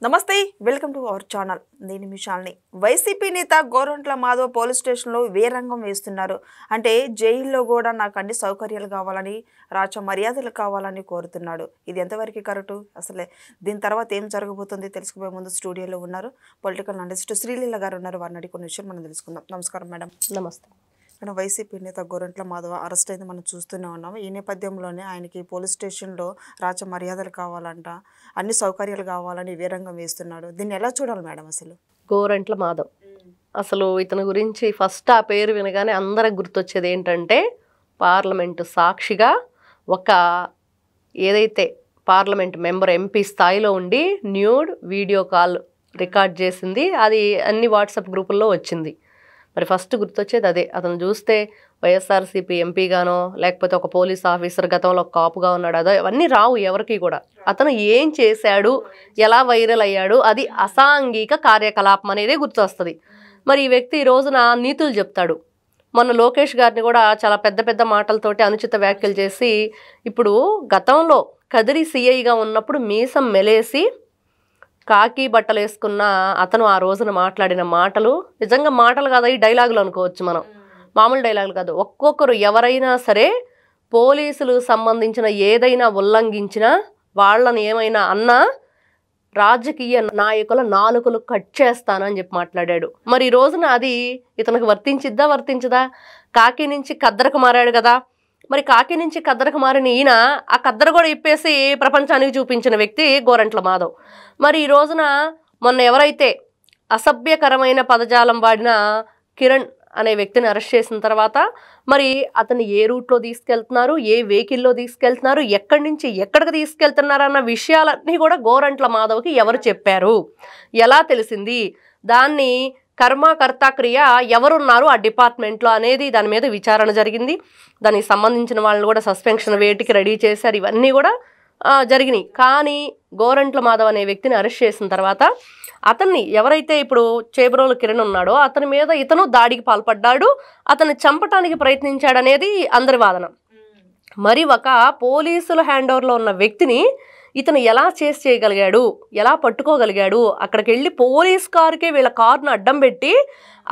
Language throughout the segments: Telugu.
నమస్తే వెల్కమ్ టు అవర్ ఛానల్. నేను మీ శాలిని. వైసీపీ నేత గోరంట్ల మాధవ్ పోలీస్ స్టేషన్లో వేరంగం వేస్తున్నారు. అంటే జైల్లో కూడా నాకు అన్ని సౌకర్యాలు కావాలని, రాచ మర్యాదలు కావాలని కోరుతున్నాడు. ఇది ఎంతవరకు కరెక్టు? అసలే దీని తర్వాత ఏం జరగబోతుంది తెలుసుకునే ముందు స్టూడియోలో ఉన్నారు పొలిటికల్ అనలిస్ట్ శ్రీలీల గారు ఉన్నారు. వారిని అడిగి కొన్ని విషయాలు మనం తెలుసుకుందాం. నమస్కారం మేడం. నమస్తే. ఇక్కడ వైసీపీ నేత గోరంట్ల మాధవ్ అరెస్ట్ అయింది మనం చూస్తూనే ఉన్నాము. ఈ నేపథ్యంలోనే ఆయనకి పోలీస్ స్టేషన్లో రాచ మర్యాదలు కావాలంట, అన్ని సౌకర్యాలు కావాలని వేరంగం వేస్తున్నాడు. దీన్ని ఎలా చూడాలి మేడం? అసలు గోరంట్ల మాధవ్ అసలు ఇతని గురించి ఫస్ట్ ఆ పేరు వినగానే అందరికి గుర్తొచ్చేది ఏంటంటే పార్లమెంటు సాక్షిగా ఒక ఏదైతే పార్లమెంట్ మెంబర్ ఎంపీ స్థాయిలో ఉండి న్యూడ్ వీడియో కాల్ రికార్డ్ చేసింది, అది అన్ని వాట్సాప్ గ్రూపుల్లో వచ్చింది. మరి ఫస్ట్ గుర్తొచ్చేది అదే. అతను చూస్తే వైఎస్ఆర్సీపీ ఎంపీగానో లేకపోతే ఒక పోలీస్ ఆఫీసర్ గతంలో కాపుగా ఉన్నాడు, అదో అవన్నీ రావు ఎవరికి కూడా. అతను ఏం చేశాడు, ఎలా వైరల్ అయ్యాడు, అది అసాంఘిక కార్యకలాపం అనేది గుర్తొస్తుంది. మరి ఈ వ్యక్తి ఈ రోజున నీతులు చెప్తాడు. మొన్న లోకేష్ గారిని కూడా చాలా పెద్ద పెద్ద మాటలతోటి అనుచిత వ్యాఖ్యలు చేసి, ఇప్పుడు గతంలో కదిరి సిఐగా ఉన్నప్పుడు మీసం మెలేసి కాకి బట్టలు వేసుకున్న అతను ఆ రోజున మాట్లాడిన మాటలు నిజంగా మాటలు కాదు, ఈ డైలాగులు అనుకోవచ్చు మనం. మామూలు డైలాగులు కాదు. ఒక్కొక్కరు ఎవరైనా సరే పోలీసులు సంబంధించిన ఏదైనా ఉల్లంఘించినా, వాళ్ళని ఏమైనా అన్నా రాజకీయ నాయకుల నాలుకలు కట్ చేస్తానని చెప్పి మాట్లాడాడు. మరి ఈ రోజున అది ఇతనికి వర్తించదా? కాకి నుంచి కద్దరకు మారాడు కదా. మరి కాకి నుంచి కద్దరకు మారిన ఈయన ఆ కద్దరు కూడా ఇప్పేసి ప్రపంచానికి చూపించిన వ్యక్తి గోరంట్ల మాధవ్. మరి ఈ రోజున మొన్న ఎవరైతే అసభ్యకరమైన పదజాలం వాడిన కిరణ్ అనే వ్యక్తిని అరెస్ట్ చేసిన తర్వాత మరి అతను ఏ రూట్లో తీసుకెళ్తున్నారు, ఏ వెహికల్లో తీసుకెళ్తున్నారు, ఎక్కడి నుంచి ఎక్కడికి తీసుకెళ్తున్నారు అన్న విషయాలన్నీ కూడా గోరంట్ల మాధవ్కి ఎవరు చెప్పారు, ఎలా తెలిసింది, దాన్ని కర్మకర్త క్రియ ఎవరున్నారు ఆ డిపార్ట్మెంట్లో అనేది దాని మీద విచారణ జరిగింది. దానికి సంబంధించిన వాళ్ళని కూడా సస్పెన్షన్ వేటికి రెడీ చేశారు. ఇవన్నీ కూడా జరిగినాయి. కానీ గోరంట్ల మాధవ్ అనే వ్యక్తిని అరెస్ట్ చేసిన తర్వాత అతన్ని ఎవరైతే ఇప్పుడు చేబ్రోలు కిరణ్ ఉన్నాడో అతని మీద ఇతను దాడికి పాల్పడ్డాడు, అతన్ని చంపటానికి ప్రయత్నించాడనేది అందరి వాదన. మరి ఒక పోలీసుల హ్యాండ్ ఓవర్లో ఉన్న వ్యక్తిని ఇతను ఎలా చేయగలిగాడు, ఎలా పట్టుకోగలిగాడు? అక్కడికి వెళ్ళి పోలీస్ కారుకే వీళ్ళ కారును అడ్డం పెట్టి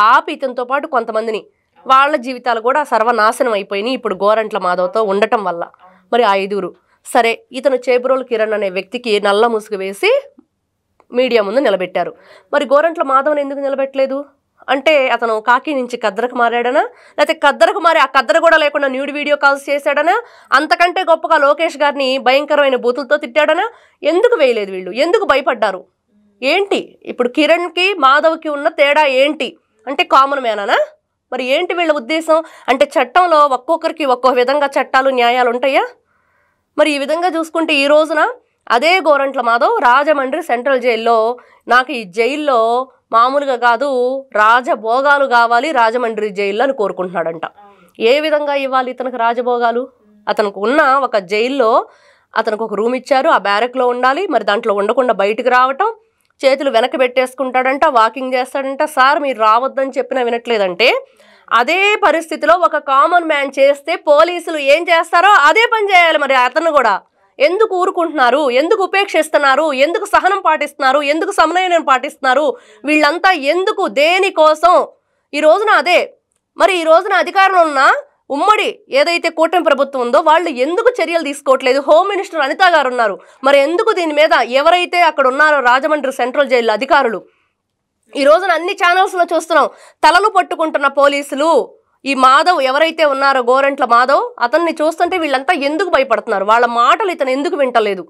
ఆపి ఇతనితో పాటు కొంతమందిని, వాళ్ళ జీవితాలు కూడా సర్వనాశనం అయిపోయినాయి ఇప్పుడు గోరంట్ల మాధవ్తో ఉండటం వల్ల. మరి ఆ 5 సరే, ఇతను చేబ్రోలు కిరణ్ అనే వ్యక్తికి నల్ల ముసుగు వేసి మీడియా ముందు నిలబెట్టారు. మరి గోరంట్ల మాధవ్ని ఎందుకు నిలబెట్టలేదు అంటే అతను కాకి నుంచి కద్దరకు మారాడనా, లేకపోతే కద్దరకు మారి ఆ కద్దరు కూడా లేకుండా న్యూడ్ వీడియో కాల్స్ చేశాడనా, అంతకంటే గొప్పగా లోకేష్ గారిని భయంకరమైన బూతులతో తిట్టాడనా? ఎందుకు వేయలేదు వీళ్ళు? ఎందుకు భయపడ్డారు? ఏంటి ఇప్పుడు కిరణ్కి మాధవ్కి ఉన్న తేడా ఏంటి అంటే కామన్ మ్యానా? మరి ఏంటి వీళ్ళ ఉద్దేశం? అంటే చట్టంలో ఒక్కొక్కరికి ఒక్కో విధంగా చట్టాలు న్యాయాలు ఉంటాయా? మరి ఈ విధంగా చూసుకుంటే ఈ రోజున అదే గోరంట్ల మాధవ్ రాజమండ్రి సెంట్రల్ జైల్లో, నాకు ఈ జైల్లో మామూలుగా కాదు రాజభోగాలు కావాలి రాజమండ్రి జైల్లో అని కోరుకుంటున్నాడంట. ఏ విధంగా ఇవ్వాలి ఇతనికి రాజభోగాలు? అతనికి ఉన్న ఒక జైల్లో అతనికి ఒక రూమ్ ఇచ్చారు, ఆ బ్యారెక్లో ఉండాలి. మరి దాంట్లో ఉండకుండా బయటికి రావటం, చేతులు వెనక్కి పెట్టేసుకుంటాడంట, వాకింగ్ చేస్తాడంట. సార్ మీరు రావద్దని చెప్పినా వినట్లేదంటే అదే పరిస్థితిలో ఒక కామన్ మ్యాన్ చేస్తే పోలీసులు ఏం చేస్తారో అదే పని చేయాలి. మరి అతను కూడా ఎందుకు ఊరుకుంటున్నారు? ఎందుకు ఉపేక్షిస్తున్నారు? ఎందుకు సహనం పాటిస్తున్నారు? ఎందుకు సమన్వయం పాటిస్తున్నారు? వీళ్ళంతా ఎందుకు, దేనికోసం? ఈ రోజున అదే. మరి ఈ రోజున అధికారంలో ఉన్న ఉమ్మడి ఏదైతే కూటమి ప్రభుత్వం ఉందో వాళ్ళు ఎందుకు చర్యలు తీసుకోవట్లేదు? హోమ్ మినిస్టర్ అనిత గారు ఉన్నారు. మరి ఎందుకు దీని మీద ఎవరైతే అక్కడ ఉన్నారో రాజమండ్రి సెంట్రల్ జైలు అధికారులు, ఈ రోజున అన్ని ఛానల్స్లో చూస్తున్నాం, తలలు పట్టుకుంటున్న పోలీసులు. ఈ మాధవ్ ఎవరైతే ఉన్నారో గోరంట్ల మాధవ్, అతన్ని చూస్తుంటే వీళ్ళంతా ఎందుకు భయపడుతున్నారు? వాళ్ళ మాటలు ఇతను ఎందుకు వింటలేదు?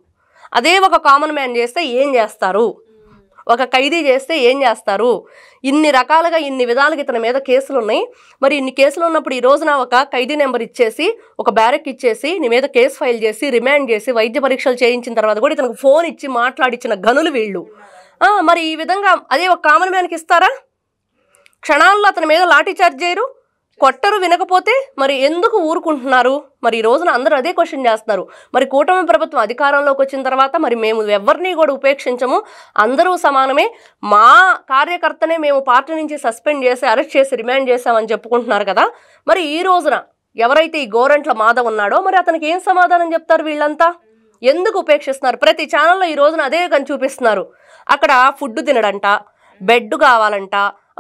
అదే ఒక కామన్ మ్యాన్ చేస్తే ఏం చేస్తారు? ఒక ఖైదీ చేస్తే ఏం చేస్తారు? ఇన్ని రకాలుగా ఇన్ని విధాలుగా ఇతని మీద కేసులు ఉన్నాయి. మరి ఇన్ని కేసులు ఉన్నప్పుడు ఈ రోజున ఒక ఖైదీ నెంబర్ ఇచ్చేసి, ఒక బ్యారెక్ ఇచ్చేసి, నీ మీద కేసు ఫైల్ చేసి, రిమాండ్ చేసి, వైద్య పరీక్షలు చేయించిన తర్వాత కూడా ఇతనికి ఫోన్ ఇచ్చి మాట్లాడించిన గనులు వీళ్ళు. మరి ఈ విధంగా అదే ఒక కామన్ మ్యాన్కి ఇస్తారా? క్షణాల్లో అతని మీద లాఠీ చార్జ్ చేయరు, కొట్టరు. వినకపోతే మరి ఎందుకు ఊరుకుంటున్నారు? మరి ఈ రోజున అందరూ అదే క్వశ్చన్ చేస్తున్నారు. మరి కూటమి ప్రభుత్వం అధికారంలోకి వచ్చిన తర్వాత మరి మేము ఎవరిని కూడా ఉపేక్షించము, అందరూ సమానమే, మా కార్యకర్తనే మేము పార్టీ నుంచి సస్పెండ్ చేసి అరెస్ట్ చేసి రిమాండ్ చేసామని చెప్పుకుంటున్నారు కదా. మరి ఈ రోజున ఎవరైతే ఈ గోరంట్ల మాధవ్ ఉన్నాడో మరి అతనికి ఏం సమాధానం చెప్తారు వీళ్ళంతా? ఎందుకు ఉపేక్షిస్తున్నారు? ప్రతి ఛానల్లో ఈ రోజున అదే కానీ చూపిస్తున్నారు. అక్కడ ఫుడ్ తినడంట, బెడ్ కావాలంట.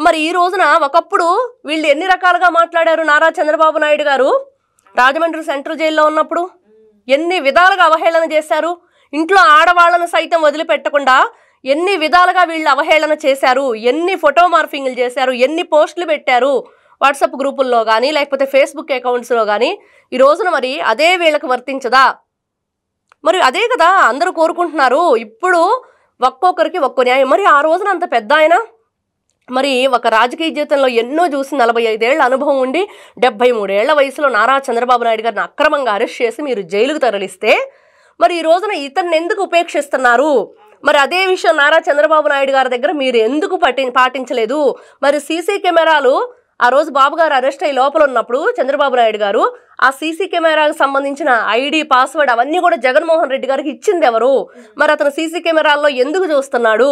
మరి ఈ రోజున ఒకప్పుడు వీళ్ళు ఎన్ని రకాలుగా మాట్లాడారు నారా చంద్రబాబు నాయుడు గారు రాజమండ్రి సెంట్రల్ జైల్లో ఉన్నప్పుడు? ఎన్ని విధాలుగా అవహేళన చేశారు. ఇంట్లో ఆడవాళ్ళను సైతం వదిలిపెట్టకుండా ఎన్ని విధాలుగా వీళ్ళు అవహేళన చేశారు, ఎన్ని ఫోటో మార్ఫింగ్లు చేశారు, ఎన్ని పోస్టులు పెట్టారు వాట్సాప్ గ్రూపుల్లో కానీ లేకపోతే ఫేస్బుక్ అకౌంట్స్లో కానీ. ఈ రోజున మరి అదే వీళ్ళకి వర్తించదా? మరి అదే కదా అందరూ కోరుకుంటున్నారు. ఇప్పుడు ఒక్కొక్కరికి ఒక్కో న్యాయం. మరి ఆ రోజున అంత పెద్ద ఆయన మరి ఒక రాజకీయ జీవితంలో ఎన్నో చూసి 45 ఏళ్ల అనుభవం ఉండి 73 ఏళ్ల వయసులో నారా చంద్రబాబు నాయుడు గారిని అక్రమంగా అరెస్ట్ చేసి మీరు జైలుకు తరలిస్తే మరి ఈ రోజున ఇతన్ని ఎందుకు ఉపేక్షిస్తున్నారు? మరి అదే విషయం నారా చంద్రబాబు నాయుడు గారి దగ్గర మీరు ఎందుకు పాటించలేదు? మరి సీసీ కెమెరాలు ఆ రోజు బాబు గారు అరెస్ట్ అయ్యి లోపల ఉన్నప్పుడు చంద్రబాబు నాయుడు గారు ఆ సీసీ కెమెరాకు సంబంధించిన ఐడి పాస్వర్డ్ అవన్నీ కూడా జగన్మోహన్ రెడ్డి గారికి ఇచ్చింది ఎవరు? మరి అతను సీసీ కెమెరాల్లో ఎందుకు చూస్తున్నాడు?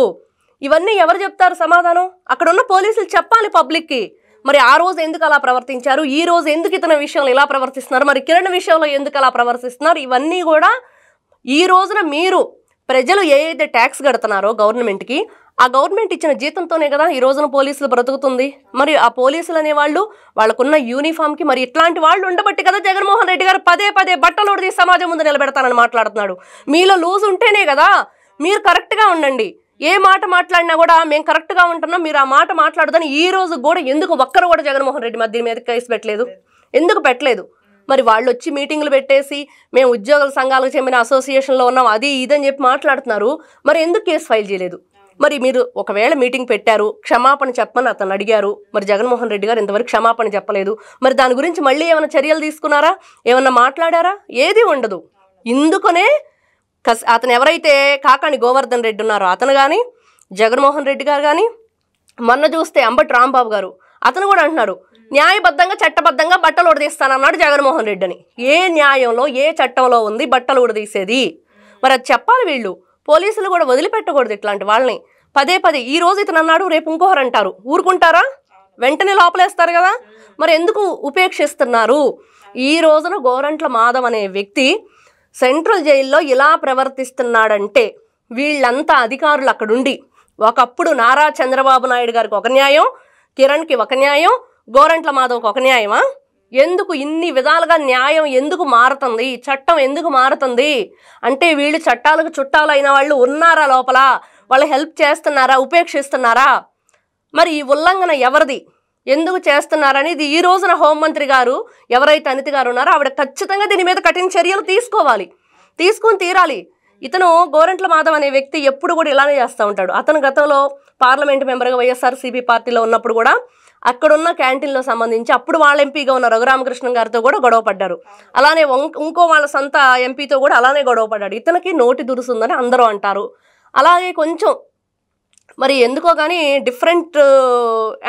ఇవన్నీ ఎవరు చెప్తారు సమాధానం? అక్కడ ఉన్న పోలీసులు చెప్పాలి పబ్లిక్కి. మరి ఆ రోజు ఎందుకు అలా ప్రవర్తించారు, ఈ రోజు ఎందుకు ఇతని విషయంలో ఇలా ప్రవర్తిస్తున్నారు, మరి కిరణ్ విషయంలో ఎందుకు అలా ప్రవర్తిస్తున్నారు? ఇవన్నీ కూడా ఈ రోజున మీరు ప్రజలు ఏదైతే ట్యాక్స్ కడుతున్నారో గవర్నమెంట్కి, ఆ గవర్నమెంట్ ఇచ్చిన జీతంతోనే కదా ఈ రోజున పోలీసులు బ్రతుకుతుంది. మరి ఆ పోలీసులు అనేవాళ్ళు వాళ్ళకున్న యూనిఫామ్కి మరి ఇట్లాంటి వాళ్ళు ఉండబట్టి కదా జగన్మోహన్ రెడ్డి గారు పదే పదే బట్టలు ఉడిది సమాజం ముందు నిలబెడతానని మాట్లాడుతున్నాడు. మీలో లూజ్ ఉంటేనే కదా. మీరు కరెక్ట్గా ఉండండి. ఏ మాట మాట్లాడినా కూడా మేము కరెక్ట్గా ఉంటున్నాం, మీరు ఆ మాట మాట్లాడదని ఈ రోజు కూడా ఎందుకు ఒక్కరు కూడా జగన్మోహన్ రెడ్డి దీని మీద కేసు పెట్టలేదు? ఎందుకు పెట్టలేదు? మరి వాళ్ళు వచ్చి మీటింగ్లు పెట్టేసి మేము ఉద్యోగుల సంఘాలకు చెందిన అసోసియేషన్లో ఉన్నాం అది ఇదని చెప్పి మాట్లాడుతున్నారు. మరి ఎందుకు కేసు ఫైల్ చేయలేదు? మరి మీరు ఒకవేళ మీటింగ్ పెట్టారు, క్షమాపణ చెప్పని అతను అడిగారు, మరి జగన్మోహన్ రెడ్డి గారు ఇంతవరకు క్షమాపణ చెప్పలేదు. మరి దాని గురించి మళ్ళీ ఏమైనా చర్యలు తీసుకున్నారా? ఏమన్నా మాట్లాడారా? ఏది ఉండదు. ఇందుకనే అతను ఎవరైతే కాకాణి గోవర్ధన్ రెడ్డి ఉన్నారో అతను కానీ జగన్మోహన్ రెడ్డి గారు కానీ మొన్న చూస్తే అంబటి రాంబాబు గారు అతను కూడా అంటున్నారు న్యాయబద్ధంగా చట్టబద్ధంగా బట్టలు ఉడదీస్తానన్నాడు జగన్మోహన్ రెడ్డి అని. ఏ న్యాయంలో ఏ చట్టంలో ఉంది బట్టలు ఉడదీసేది? మరి అది చెప్పాలి. వీళ్ళు పోలీసులు కూడా వదిలిపెట్టకూడదు ఇట్లాంటి వాళ్ళని. పదే పదే ఈ రోజు ఇతను అన్నాడు రేపు ఇంకొకరు అంటారు, ఊరుకుంటారా? వెంటనే లోపలేస్తారు కదా. మరి ఎందుకు ఉపేక్షిస్తున్నారు? ఈ రోజున గోరంట్ల మాధవ్ అనే వ్యక్తి సెంట్రల్ జైల్లో ఇలా ప్రవర్తిస్తున్నాడంటే వీళ్ళంతా అధికారులు అక్కడుండి ఒకప్పుడు నారా చంద్రబాబు నాయుడు గారికి ఒక న్యాయం, కిరణ్కి ఒక న్యాయం, గోరంట్ల మాధవ్కి ఒక న్యాయమా? ఎందుకు ఇన్ని విధాలుగా న్యాయం ఎందుకు మారుతుంది? చట్టం ఎందుకు మారుతుంది అంటే వీళ్ళు చట్టాలకు చుట్టాలు అయిన వాళ్ళు ఉన్నారా లోపల? వాళ్ళు హెల్ప్ చేస్తున్నారా? ఉపేక్షిస్తున్నారా? మరి ఈ ఉల్లంఘన ఎవరిది? ఎందుకు చేస్తున్నారని ఇది ఈ రోజున హోంమంత్రి గారు ఎవరైతే అనిత గారు ఉన్నారో ఆవిడ ఖచ్చితంగా దీని మీద కఠిన చర్యలు తీసుకొని తీరాలి. ఇతను గోరంట్ల మాధవ్ అనే వ్యక్తి ఎప్పుడు కూడా ఇలానే చేస్తూ ఉంటాడు. అతను గతంలో పార్లమెంట్ మెంబర్గా వైఎస్ఆర్సీపీ పార్టీలో ఉన్నప్పుడు కూడా అక్కడున్న క్యాంటీన్లో సంబంధించి అప్పుడు వాళ్ళ ఎంపీగా ఉన్న రఘురామకృష్ణ గారితో కూడా గొడవ పడ్డారు. అలానే ఇంకో వాళ్ళ సొంత ఎంపీతో కూడా అలానే గొడవ పడ్డాడు. ఇతనికి నోటి దురుసుందని అందరూ అంటారు. అలాగే కొంచెం మరి ఎందుకో కానీ డిఫరెంట్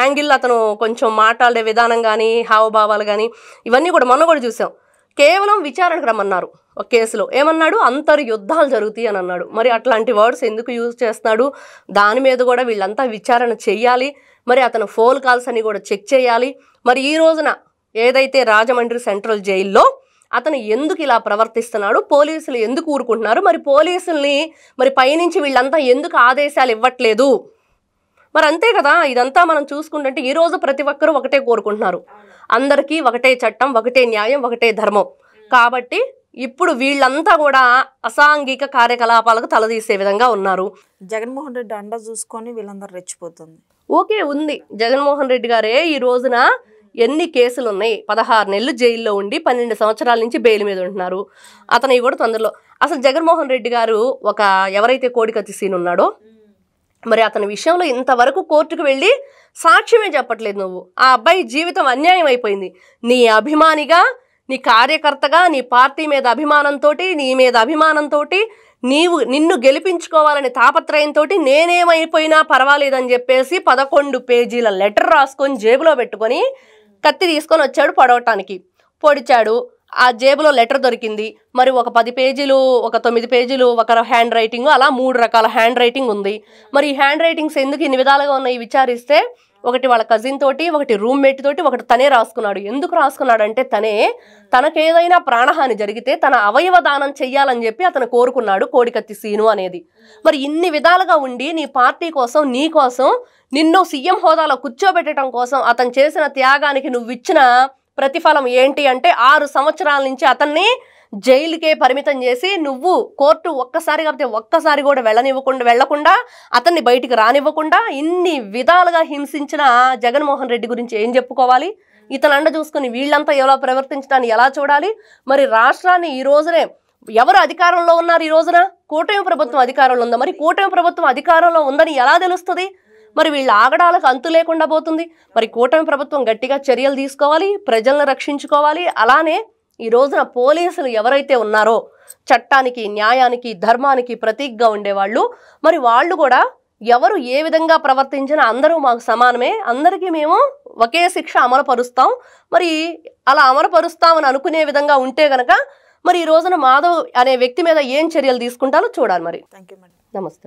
యాంగిల్ అతను కొంచెం మాట్లాడే విధానం కానీ హావభావాలు కానీ ఇవన్నీ కూడా మొన్న కూడా చూసాం. కేవలం విచారణకు రమ్మన్నారు ఒక కేసులో. ఏమన్నాడు? అంతర్యుద్ధాలు జరుగుతాయి అని అన్నాడు. మరి అట్లాంటి వర్డ్స్ ఎందుకు యూజ్ చేస్తున్నాడు? దాని మీద కూడా వీళ్ళంతా విచారణ చెయ్యాలి. మరి అతను ఫోన్ కాల్స్ అని కూడా చెక్ చేయాలి. మరి ఈ రోజున ఏదైతే రాజమండ్రి సెంట్రల్ జైల్లో అతను ఎందుకు ఇలా ప్రవర్తిస్తున్నాడు, పోలీసులు ఎందుకు ఊరుకుంటున్నారు, మరి పోలీసుల్ని మరి పైనుంచి వీళ్ళంతా ఎందుకు ఆదేశాలు ఇవ్వట్లేదు? మరి అంతే కదా. ఇదంతా మనం చూసుకుంటుంటే ఈరోజు ప్రతి ఒక్కరూ ఒకటే కోరుకుంటున్నారు, అందరికీ ఒకటే చట్టం, ఒకటే న్యాయం, ఒకటే ధర్మం. కాబట్టి ఇప్పుడు వీళ్ళంతా కూడా అసాంఘిక కార్యకలాపాలకు తలదీసే విధంగా ఉన్నారు. జగన్మోహన్ రెడ్డి అండ చూసుకొని వీళ్ళందరూ రెచ్చిపోతుంది. ఓకే ఉంది. జగన్మోహన్ రెడ్డి గారే ఈ రోజున ఎన్ని కేసులు ఉన్నాయి? 16 నెలలు జైల్లో ఉండి 12 సంవత్సరాల నుంచి బెయిల్ మీద ఉంటున్నారు. అతని కూడా తొందరలో అసలు జగన్మోహన్ రెడ్డి గారు ఒక ఎవరైతే కోడికత్తి సీన్ ఉన్నాడో మరి అతని విషయంలో ఇంతవరకు కోర్టుకు వెళ్ళి సాక్ష్యమే చెప్పట్లేదు. నువ్వు ఆ అబ్బాయి జీవితం అన్యాయం అయిపోయింది. నీ అభిమానిగా, నీ కార్యకర్తగా, నీ పార్టీ మీద అభిమానంతో, నీ మీద అభిమానంతో, నిన్ను గెలిపించుకోవాలని తాపత్రయంతో నేనేమైపోయినా పర్వాలేదని చెప్పేసి 11 పేజీల లెటర్ రాసుకొని జేబులో పెట్టుకొని కత్తి తీసుకొని వచ్చాడు పొడవటానికి. పొడిచాడు. ఆ జేబులో లెటర్ దొరికింది. మరి ఒక 10 పేజీలు, ఒక 9 పేజీలు ఒక హ్యాండ్ రైటింగ్, అలా 3 రకాల హ్యాండ్ రైటింగ్ ఉంది. మరి ఈ హ్యాండ్ రైటింగ్స్ ఎందుకు ఇన్ని విధాలుగా ఉన్నాయి విచారిస్తే ఒకటి వాళ్ళ కజిన్ తోటి, ఒకటి రూమ్మేట్ తోటి, ఒకటి తనే రాసుకున్నాడు. ఎందుకు రాసుకున్నాడంటే తనకేదైనా ప్రాణహాని జరిగితే తన అవయవ దానం చెయ్యాలని చెప్పి అతను కోరుకున్నాడు, కోడికత్తి సీను అనేది. మరి ఇన్ని విధాలుగా ఉండి నీ పార్టీ కోసం, నీ కోసం, నిన్ను సీఎం హోదాలో కూర్చోబెట్టడం కోసం అతను చేసిన త్యాగానికి నువ్వు ఇచ్చిన ప్రతిఫలం ఏంటి అంటే 6 సంవత్సరాల నుంచి అతన్ని జైలుకే పరిమితం చేసి నువ్వు కోర్టు ఒక్కసారి కాకపోతే ఒక్కసారి కూడా వెళ్లకుండా అతన్ని బయటికి రానివ్వకుండా ఇన్ని విధాలుగా హింసించిన జగన్మోహన్ రెడ్డి గురించి ఏం చెప్పుకోవాలి? ఇతను అండ చూసుకుని వీళ్ళంతా ఎలా ప్రవర్తించడాన్ని ఎలా చూడాలి? మరి రాష్ట్రాన్ని ఈ రోజునే ఎవరు అధికారంలో ఉన్నారు? ఈ రోజున కూటమి ప్రభుత్వం అధికారంలో ఉందా? మరి కూటమి ప్రభుత్వం అధికారంలో ఉందని ఎలా తెలుస్తుంది? మరి వీళ్ళ ఆగడాలకు అంతు లేకుండా పోతుంది. మరి కూటమి ప్రభుత్వం గట్టిగా చర్యలు తీసుకోవాలి, ప్రజలను రక్షించుకోవాలి. అలానే ఈ రోజున పోలీసులు ఎవరైతే ఉన్నారో చట్టానికి, న్యాయానికి, ధర్మానికి ప్రతీకగా ఉండేవాళ్ళు, మరి వాళ్ళు కూడా ఎవరు ఏ విధంగా ప్రవర్తించినా అందరూ మాకు సమానమే, అందరికీ మేము ఒకే శిక్ష అమలుపరుస్తాం, మరి అలా అమలుపరుస్తామని అనుకునే విధంగా ఉంటే గనక మరి ఈ రోజున మాధవ్ అనే వ్యక్తి మీద ఏం చర్యలు తీసుకుంటారో చూడాలి. మరి థ్యాంక్ యూ మేడం. నమస్తే.